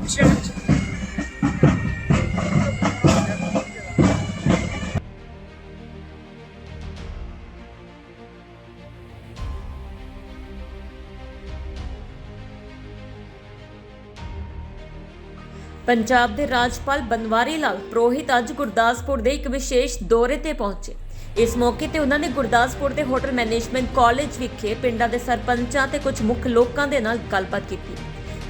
ਪੰਜਾਬ ਦੇ ਰਾਜਪਾਲ ਬਨਵਾਰੀ ਲਾਲ ਪੁਰੋਹਿਤ ਅੱਜ ਗੁਰਦਾਸਪੁਰ ਦੇ ਇੱਕ ਵਿਸ਼ੇਸ਼ ਦੌਰੇ ਤੇ ਪਹੁੰਚੇ। ਇਸ ਮੌਕੇ ਤੇ ਉਹਨਾਂ ਨੇ ਗੁਰਦਾਸਪੁਰ ਦੇ ਹੋਟਲ ਮੈਨੇਜਮੈਂਟ ਕਾਲਜ ਵਿਖੇ ਪਿੰਡਾਂ ਦੇ ਸਰਪੰਚਾਂ ਤੇ ਕੁਝ ਮੁੱਖ ਲੋਕਾਂ ਦੇ ਨਾਲ ਗੱਲਬਾਤ ਕੀਤੀ।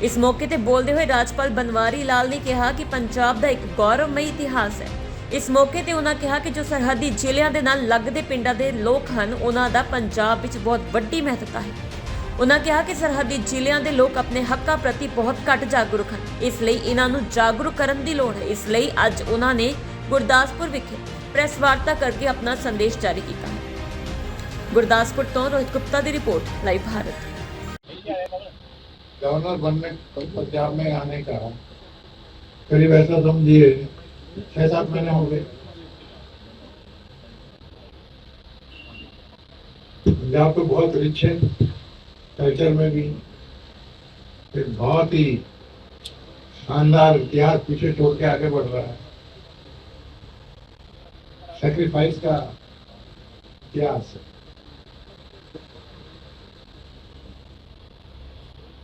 ਇਸ ਮੌਕੇ ਤੇ ਬੋਲਦੇ ਹੋਏ ਰਾਜਪਾਲ ਬਨਵਾਰੀ ਲਾਲ ਨੇ ਕਿਹਾ ਕਿ ਪੰਜਾਬ ਦਾ ਇੱਕ ਗੌਰਵਮਈ ਇਤਿਹਾਸ ਹੈ। ਇਸ ਮੌਕੇ ਤੇ ਉਹਨਾਂ ਕਿਹਾ ਕਿ ਜੋ ਸਰਹੱਦੀ ਜ਼ਿਲ੍ਹਿਆਂ ਦੇ ਨਾਲ ਲੱਗਦੇ ਪਿੰਡਾਂ ਦੇ ਲੋਕ ਹਨ, ਉਹਨਾਂ ਦਾ ਪੰਜਾਬ ਵਿੱਚ ਬਹੁਤ ਵੱਡੀ ਮਹੱਤਤਾ ਹੈ। उन्होंने कहा कि सरहदी जिलियां दे लोग अपने हक्कां प्रति बहुत घट जागरूक हैं, इसलिए इन्हां नूं जागरूक करन दी लोड़ है। इसलिए अज उन्होंने गुरदासपुर विखे प्रेस वार्ता करके अपना संदेश जारी किया। गुरदासपुर तो रोहित गुप्ता की रिपोर्ट, लाइव भारत। गवर्नर बनने पंजाब में आने का करीब ऐसा समझिए 6-7 महीने हो गए। पंजाब तो बहुत रिच है कल्चर में भी, एक बहुत ही शानदार इतिहास पीछे छोड़ के आगे बढ़ रहा है। सैक्रिफाइस का इतिहास है।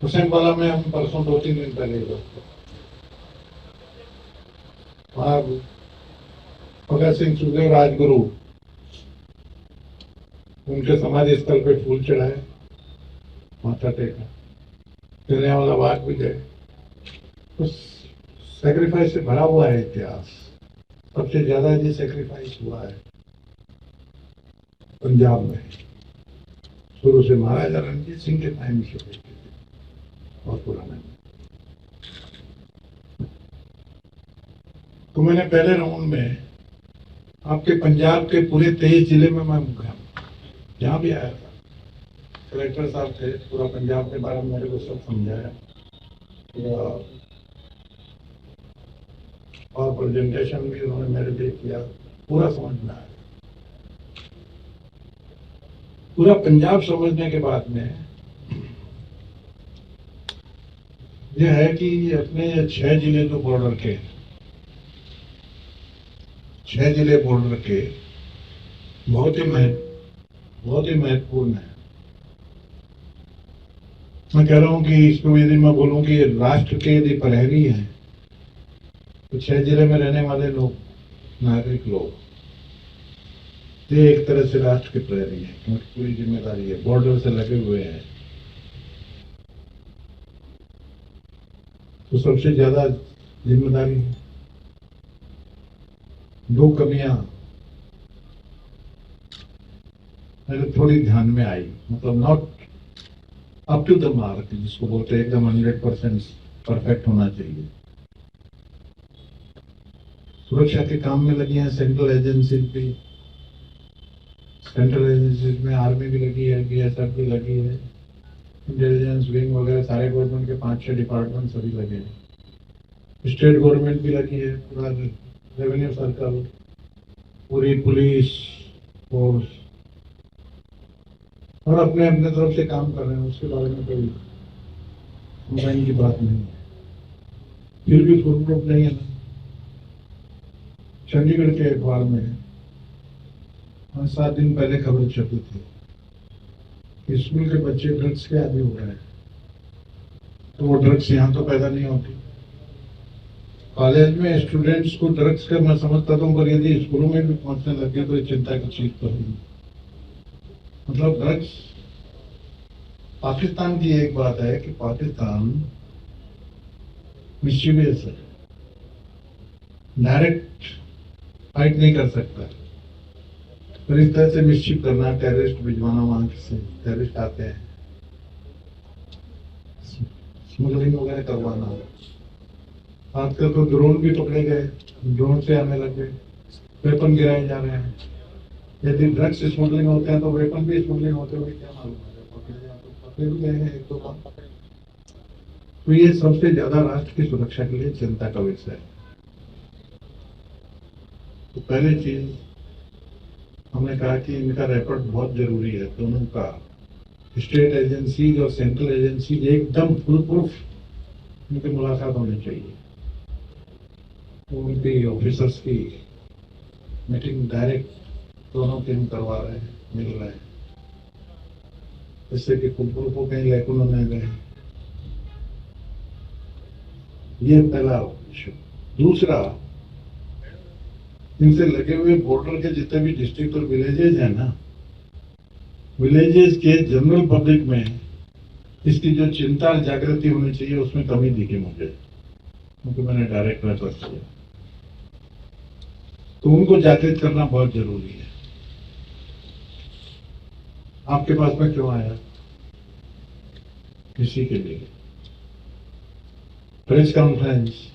हुसैनवाला में हम परसों 2-3 दिन पहले गए, वहाँ भगत सिंह सुखदेव राजगुरु उनके समाधि स्थल पे फूल चढ़ाए, माथा टेका, जलियांवाला बाग भी गए। उस सैक्रिफाइस से भरा हुआ है इतिहास। सबसे ज्यादा ये सैक्रिफाइस हुआ है पंजाब में, शुरू से महाराजा रणजीत सिंह के टाइम से बहुत पुराना। तो मैंने पहले राउंड में आपके पंजाब के पूरे 23 जिले में मैं जहाँ भी आया था, कलेक्टर साहब थे, पूरा पंजाब के बारे में मेरे को सब समझाया और प्रेजेंटेशन भी उन्होंने मेरे लिए किया, पूरा समझ में आया। पूरा पंजाब समझने के बाद में यह है कि अपने 6 जिले जो बॉर्डर के 6 जिले बॉर्डर के बहुत ही महत्वपूर्ण है। मैं कह रहा हूं कि इसको यदि मैं बोलूं कि राष्ट्र के यदि प्रहरी हैं तो 6 जिले में रहने वाले लोग, नागरिक लोग, ये एक तरह से राष्ट्र के प्रहरी हैं, क्योंकि पूरी जिम्मेदारी है, बॉर्डर से लगे हुए हैं। तो सबसे ज्यादा जिम्मेदारी है। 2 कमियां मेरे थोड़ी ध्यान में आई, मतलब not up to the mark, जिसको बोलते हैं एकदम 100% परफेक्ट होना चाहिए। सुरक्षा के काम में लगी हैं सेंट्रल एजेंसीज भी, सेंट्रल एजेंसीज में आर्मी भी लगी है, BSF भी लगी है, इंटेलिजेंस विंग वगैरह सारे गवर्नमेंट के 5-6 डिपार्टमेंट सभी लगे हैं। स्टेट गवर्नमेंट भी लगी है, पूरा रेवेन्यू सर्कल, पूरी पुलिस फोर्स, और अपने अपने तरफ से काम कर रहे हैं, उसके बारे में कोई कंप्लेन की बात नहीं है। फिर भी फुल प्रूफ नहीं है ना। चंडीगढ़ के अखबार में 7 दिन पहले खबर छपी थी कि स्कूल के बच्चे ड्रग्स के आदी हो रहे हैं। तो वो ड्रग्स यहाँ तो पैदा नहीं होती, कॉलेज में स्टूडेंट्स को ड्रग्स का मैं समझता हूँ, पर यदि स्कूलों में भी पहुंचने लगे तो चिंता की चीज तो है। मतलब ड्रग्स पाकिस्तान की एक बात है कि पाकिस्तान मिस्चीवियस है, डायरेक्ट फाइट नहीं कर सकता, पर इस तरह से मिस्चीव करना, टेररिस्ट भिजवाना, वहां से टेररिस्ट आते हैं, स्मगलिंग वगैरह करवाना। आजकल तो ड्रोन भी पकड़े गए, ड्रोन से आने लग गए, वेपन गिराए जा रहे हैं। यदि ड्रग्स स्मगलिंग होते हैं तो वेपन भी स्मगलिंग होते हुए क्या मालूम है, पकड़े भी गए हैं 1-2 बार। तो ये सबसे ज्यादा राष्ट्र की सुरक्षा के लिए चिंता का विषय है। तो पहली चीज हमने कहा कि इनका रिकॉर्ड बहुत जरूरी है, दोनों का, स्टेट एजेंसीज और सेंट्रल एजेंसीज एकदम फुल प्रूफ उनकी मुलाकात होनी चाहिए, उनकी ऑफिसर्स की मीटिंग डायरेक्ट दोनों टीम करवा रहे हैं, मिल रहे हैं, जिससे कि कुलपुर को कहीं लैकुना न गए। ये पहला इशू। दूसरा, इनसे लगे हुए बॉर्डर के जितने भी डिस्ट्रिक्ट और विलेजेस हैं ना, विलेजेस के जनरल पब्लिक में इसकी जो चिंता और जागृति होनी चाहिए उसमें कमी दिखी मुझे, क्योंकि मैंने डायरेक्ट रेफर किया। तो उनको जागृत करना बहुत जरूरी है। आपके पास में क्यों आया? किसी के लिए प्रेस कॉन्फ्रेंस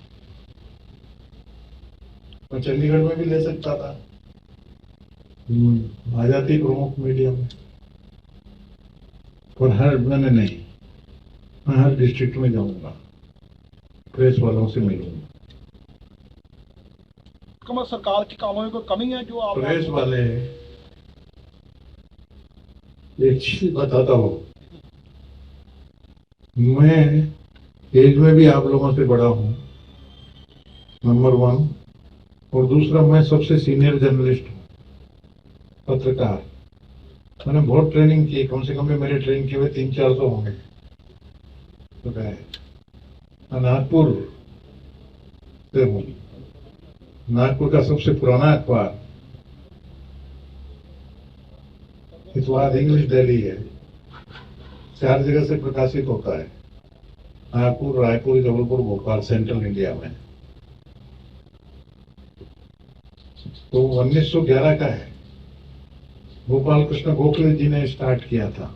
मैं चंडीगढ़ में भी ले सकता था, आ जाती प्रमुख मीडिया में, और मैंने नहीं, मैं हर डिस्ट्रिक्ट में जाऊंगा, प्रेस वालों से मिलूंगा। कमल सरकार की कामों में कोई कमी है जो आप प्रेस वाले, एक चीज बताता हूँ, मैं एज में भी आप लोगों से बड़ा हूं, नंबर 1, और दूसरा मैं सबसे सीनियर जर्नलिस्ट हूँ, पत्रकार। मैंने बहुत ट्रेनिंग की, कम से कम भी मेरे ट्रेनिंग किए हुए 300-400 होंगे। तो नागपुर से हूँ, नागपुर का सबसे पुराना अखबार इतवार इंग्लिश डेली है, 4 जगह से प्रकाशित होता है, नागपुर, रायपुर, जबलपुर, भोपाल, सेंट्रल इंडिया में। तो 1911 का है, गोपाल कृष्ण गोखले जी ने स्टार्ट किया था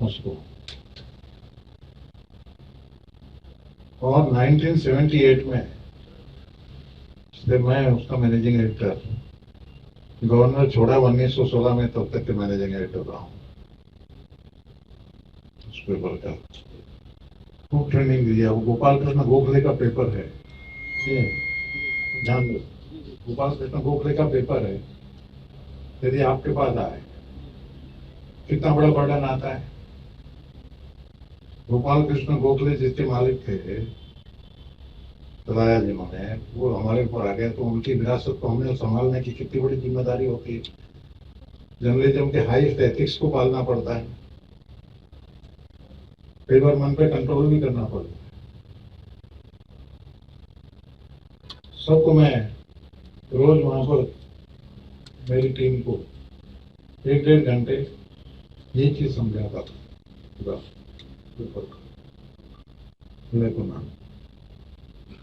उसको, और 1978 में से मैं उसका मैनेजिंग एडिटर, गवर्नर छोड़ा 1916 में, तब तक के मैनेजिंग एडिटर रहा हूँ उस पेपर का। खूब ट्रेनिंग दिया। वो गोपाल कृष्ण गोखले का पेपर है, ध्यान दो, गोपाल कृष्ण गोखले का पेपर है। यदि आपके पास आए, कितना बड़ा बर्डन आता है। गोपाल कृष्ण गोखले जिसके मालिक थे, बताया जिन्होंने, वो हमारे ऊपर आ गया, तो उनकी विरासत को हमें संभालने की कितनी बड़ी जिम्मेदारी होती है। जर्नलिज्म के हाईएस्ट एथिक्स को पालना पड़ता है, कई बार मन पे कंट्रोल भी करना पड़ता है। सबको मैं रोज वहां पर मेरी टीम को 1-1.5 घंटे ये चीज समझाता था।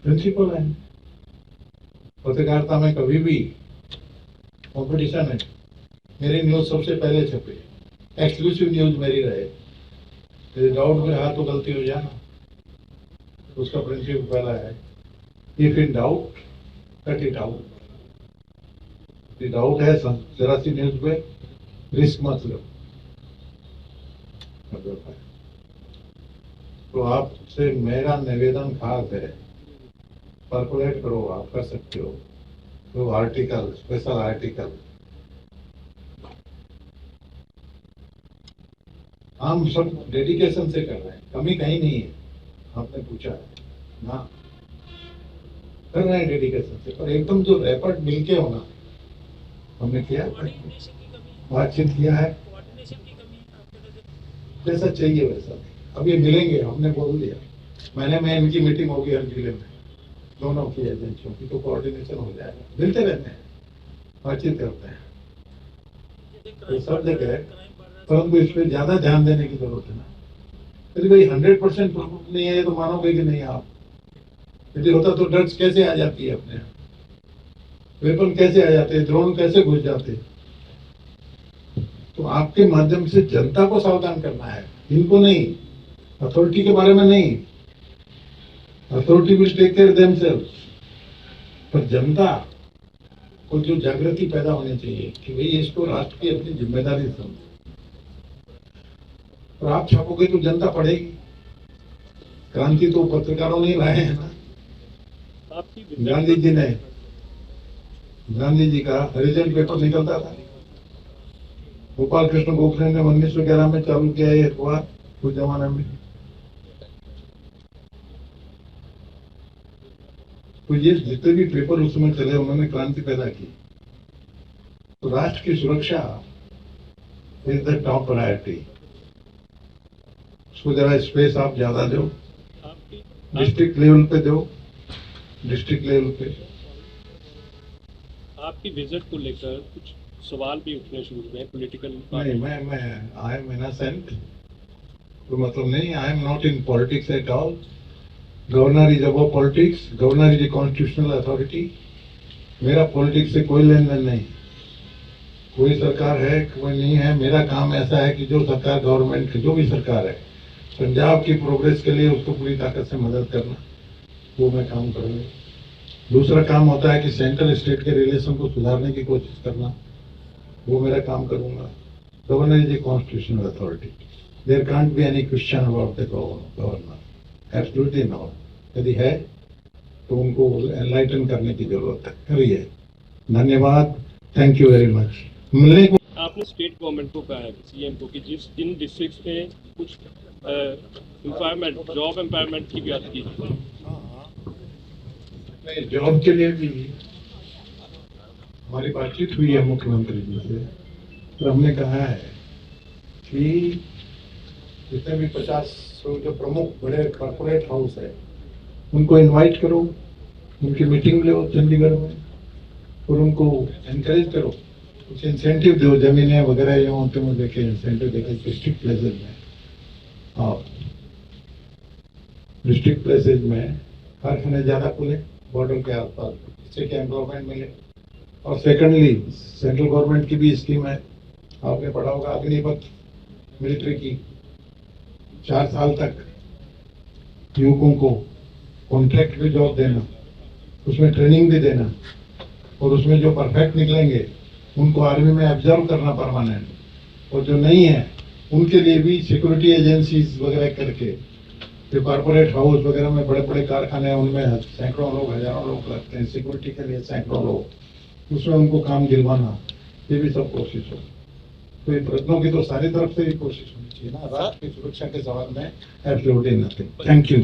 प्रिंसिपल है पत्रकारिता में, कभी भी कंपटीशन है, मेरी न्यूज सबसे पहले छपे, एक्सक्लूसिव न्यूज मेरी रहे। यदि डाउट में हाथ तो गलती हो जाना, तो उसका प्रिंसिपल पहला है, if in doubt cut it out. Doubt है जरा सी न्यूज पे, रिस्क मत लो। तो आपसे मेरा निवेदन खास है, पर्कुलेट करो, आप कर सकते हो, तो आर्टिकल, स्पेशल आर्टिकल हम सब डेडिकेशन से कर रहे हैं, कमी कहीं नहीं है। आपने पूछा है ना, कर रहे हैं डेडिकेशन से, पर एकदम जो रैपर्ड मिलके होना, हमने किया, बातचीत किया है, जैसा चाहिए वैसा। अब ये मिलेंगे, हमने बोल दिया, महीने में इनकी मीटिंग होगी हर जिले में, दोनों की एजेंसियों की, तो कोऑर्डिनेशन हो जाएगा। मिलते रहते हैं, बातचीत करते हैं, तो सब जगह, परंतु इस पर ज्यादा ध्यान देने की जरूरत है ना। यदि भाई 100% प्रूफ नहीं है तो मानोगे कि नहीं आप? यदि होता तो ड्रग्स कैसे आ जाती है अपने, वेपन कैसे आ जाते हैं, ड्रोन कैसे घुस जाते हैं? तो आपके माध्यम से जनता को सावधान करना है, इनको नहीं, अथॉरिटी के बारे में नहीं। Authority will take care themselves, पर जनता को जो जागृति पैदा होनी चाहिए कि भाई इसको राष्ट्र की अपनी जिम्मेदारी समझे। और आप छापोगे तो जनता पढ़ेगी। क्रांति तो पत्रकारों ने लाए हैं ना। गांधी जी का हरिजन पेपर निकलता था, गोपाल कृष्ण गोखले ने 1911 में चालू किया ये अखबार, उस जमाने में तो ये जितने भी पेपर उस समय चले उन्होंने क्रांति पैदा की। तो राष्ट्र की सुरक्षा इज द टॉप प्रायोरिटी। उसको जरा स्पेस आप ज्यादा दो, डिस्ट्रिक्ट लेवल पे दो, डिस्ट्रिक्ट लेवल पे। आपकी विजिट को लेकर कुछ सवाल भी उठने शुरू हुए हैं पॉलिटिकल। नहीं, मैं आई एम इनोसेंट, तो मतलब नहीं, I am not in politics at all. Governor is above politics, governor is a constitutional authority. मेरा पॉलिटिक्स से कोई लेन देन नहीं। कोई सरकार है कोई नहीं है, मेरा काम ऐसा है कि जो सरकार गवर्नमेंट की जो भी सरकार है, पंजाब की प्रोग्रेस के लिए उसको पूरी ताकत से मदद करना, वो मैं काम करूँगा। दूसरा काम होता है कि सेंट्रल स्टेट के रिलेशन को सुधारने की कोशिश करना, वो मेरा काम करूँगा। Governor is a constitutional authority, there can't be any question about the governor, absolutely not. यदि है तो उनको एनलाइटन करने की जरूरत है, करिए। धन्यवाद, थैंक यू वेरी मच। मिलने को आपने स्टेट गवर्नमेंट को कहा है, सीएम को, कि जिन डिस्ट्रिक्ट्स में कुछ एम्पावरमेंट, जॉब एम्पावरमेंट की बात की। नहीं, जॉब के लिए भी हमारी बातचीत हुई है मुख्यमंत्री जी से, तो हमने कहा है कि जितने भी 50 जो प्रमुख बड़े कॉर्पोरेट हाउस है उनको इनवाइट करो, उनकी मीटिंग लो चंडीगढ़ में, और उनको एनकरेज करो, कुछ इंसेंटिव दो, जमीनें वगैरह या उनके में देखे इंसेंटिव देखे डिस्ट्रिक्ट प्लेसेज में। हाँ, डिस्ट्रिक्ट प्लेसेज में कारखाने ज्यादा खुले बॉर्डर के आसपास, इससे क्या एम्प्लॉयमेंट मिले। और सेकेंडली सेंट्रल गवर्नमेंट की भी स्कीम है, आपने पढ़ा होगा, अग्निपथ मिलिट्री की, 4 साल तक युवकों को कॉन्ट्रैक्ट भी जॉब देना, उसमें ट्रेनिंग भी देना, और उसमें जो परफेक्ट निकलेंगे उनको आर्मी में ऑब्जर्व करना परमानेंट, और जो नहीं है उनके लिए भी सिक्योरिटी एजेंसीज वगैरह करके, जो कॉर्पोरेट हाउस वगैरह में बड़े बड़े कारखाने हैं उनमें सैकड़ों लोग, हजारों लोग लगते हैं, सिक्योरिटी के लिए सैकड़ों लोग, उसमें उनको काम दिलवाना, ये भी सब कोशिश हो। तो ये प्रश्नों की तो सारी तरफ से ही कोशिश होनी चाहिए ना, राष्ट्र की सुरक्षा के सवाल में एब्सोल्युटली नथिंग। Thank you.